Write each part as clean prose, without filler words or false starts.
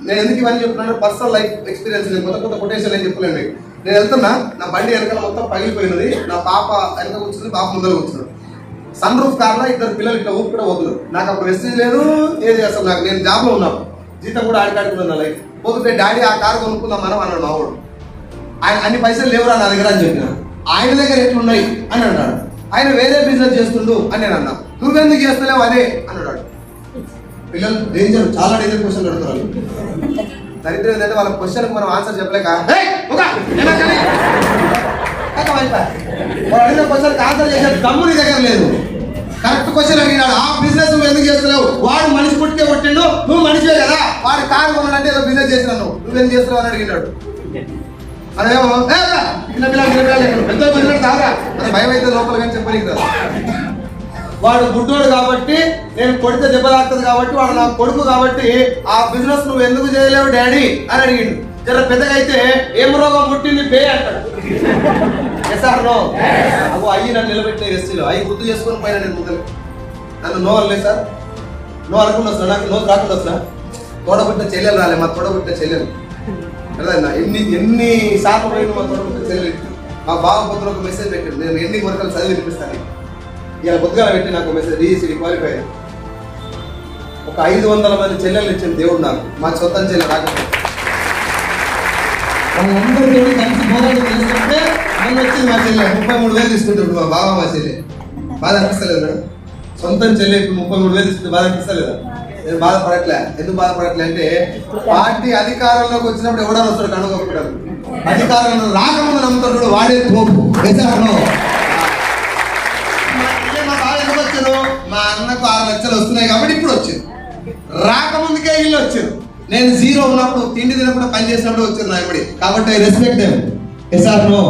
నేను ఎందుకు ఇవన్నీ చెప్తున్నాను, పర్సనల్ లైఫ్ ఎక్స్పీరియన్స్. నేను కొత్త కొటేషన్ నేను చెప్పలేను. నేను వెళ్తున్నా, నా బండి వెనకాల మొత్తం పగిలిపోయినది, నా పాప వెనక కూర్చుంది, పాప ముందర కూర్చున్నాడు. సన్ రూఫ్ కార్లో 2 పిల్లలు ఇట్లా ఊపి కూడా వదులు. నాకు అప్పుడు మెసేజ్ లేదు ఏది, అసలు నాకు నేను జాబ్లో ఉన్నాను, జీతం కూడా ఆడికాడుకున్నాను నా లైఫ్. పోతుంటే డాడీ ఆ కారు కొనుక్కుందాం మనం అన్నాడు మా వాడు. ఆయన అన్ని పైసలు లేవురా నా దగ్గర అని చెప్పిన. ఆయన దగ్గర ఎట్లున్నాయి అని అన్నాడు. ఆయన వేరే బిజినెస్ చేస్తుండు అని నేను అన్నా. నువ్వెందుకు చేస్తలేవు అదే అన్నాడు. పిల్లలు డేంజర్, చాలా డేంజర్ క్వశ్చన్ అడుగుతారు. దరిద్రం ఏంటంటే వాళ్ళ క్వశ్చన్కి మనం ఆన్సర్ చెప్పలేక వాడు అడిగిన క్వశ్చన్కి ఆన్సర్ చేసే దమ్ము నీ దగ్గర లేదు. కరెక్ట్ క్వశ్చన్ అడిగినాడు, ఆ బిజినెస్ నువ్వు ఎందుకు చేస్తలేవు? వాడు మనిషి పుట్టికే కొట్టిండు, నువ్వు మనిషివే కదా. వాడు కారు కొన్నాడంటే ఏదో బిజినెస్ చేసినాను, నువ్వేం చేస్తున్నావు అని అడిగినాడు. అదేమో పెద్ద బిజినెస్ తాగా అని భయం అయితే లోపల కానీ చెప్పడానికి రాదు. వాడు గుడ్డోడు కాబట్టి, నేను కొడితే దెబ్బ తాకుతుంది కాబట్టి, వాడు నా కొడుకు కాబట్టి ఆ బిజినెస్ నువ్వు ఎందుకు చేయలేవు డాడీ అని అడిగిండు. జర పెద్దగా అయితే ఏం రోగం పుట్టింది బే అంటాడు. అబ్బో అయ్యి నన్ను నిలబెట్టిన ఎస్టీలో అయ్యి గుర్తు చేసుకుని పైన నేను ముందు నన్ను నో అనలేదు సార్. నో అనుకుంటూ వస్తున్నా, నాకు నో రాకుండా వస్తున్నా. తోడబుట్టిన చెల్లెలు రాలే, మా తోడబుట్టిన చెల్లెలు కదా. ఎన్ని సార్లు పోయిన మా తోడబుట్టిన చెల్లెలు. మా బావ పొద్దున ఒక మెసేజ్ పెట్టాడు, నేను ఎన్ని వరకలు చదివి వినిపిస్తాను. ఇలా పొద్దుగా పెట్టి నాకు మెసేజ్, డిఈసిడి క్వాలిఫై. ఒక 500 మంది చెల్లెలు ఇచ్చింది దేవుడు నాకు, మా సొంత చెల్లెలు రాకపోతే. వాళ్ళందరితో కలిసి పోరాటం చేస్తుంటే నన్ను వచ్చింది మా చెల్లె 33,000 తీసుకుంటాడు మా బావ. మా చెల్లె బాధ అనిపిస్తలేదు మేడం, సొంత చెల్లె ఇప్పుడు 33,000 తీసుకుంటే బాధ అనిపిస్తలేదా? నేను బాధపడట్లే. ఎందుకు బాధపడట్లే అంటే, పార్టీ అధికారంలోకి వచ్చినప్పుడు ఎవడని వస్తాడు కనుగొప్పడారు, అధికారంలో రాకముందు నమ్ముతాడు వాడే తోపు. మా బావ ఎందుకు వచ్చారు? మా అన్నకు 6 లక్షలు వస్తున్నాయి కాబట్టి ఇప్పుడు వచ్చారు. రాకముందుకే వీళ్ళు వచ్చారు. నేను 0 ఉన్నప్పుడు, తిండి తినప్పుడు, పని చేసినప్పుడు వచ్చారు నా ఇప్పటి. కాబట్టి ఐ రెస్పెక్ట్ దెమ్. నో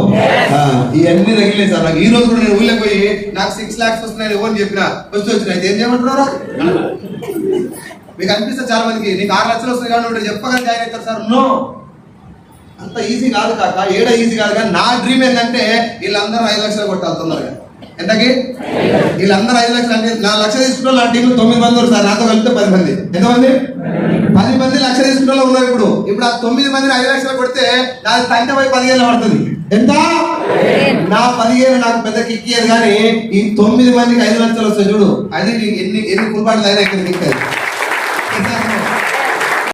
ఇవన్నీ తగిలేదు సార్ నాకు. ఈ రోజు కూడా నేను ఊళ్ళకి పోయి నాకు 6 lakhs వస్తున్నాయని ఎవరిని చెప్పినా ఫస్ట్ వచ్చిన అయితే ఏం చేయమంటున్నారా? మీకు అనిపిస్తుంది చాలా మందికి, నీకు 6 లక్షలు వస్తున్నాయి కాబట్టి చెప్పగా జాయిన్ అవుతారు సార్. నో, అంత ఈజీ కాదు కాక, ఏడా ఈజీ కాదు. కానీ నా డ్రీమ్ ఏంటంటే వీళ్ళందరూ 5 లక్షలు కొట్టాలుతున్నారు. ఎంతకి? వీళ్ళందరూ 5 లక్షలు అంటే 4 లక్షలు తీసుకుంటే నా టీంలో 9 మంది ఉన్నారు సార్, నాతో కలిపితే 10 మంది. ఎంతమంది? 10 మంది లక్ష తీసుకుంటే ఉన్నారు. ఇప్పుడు ఆ 9 మందిని 5 లక్షలు కొడితే నాకు తండ్రి పోయి 15 పడుతుంది. ఎంత? నా 15 నాకు పెద్ద కిక్కియదు. కానీ ఈ 9 మందికి 5 లక్షలు వస్తాయి చూడు, అది ఎన్ని కుర్బాట్లు అయినా ఇక్కడ కిక్కారు.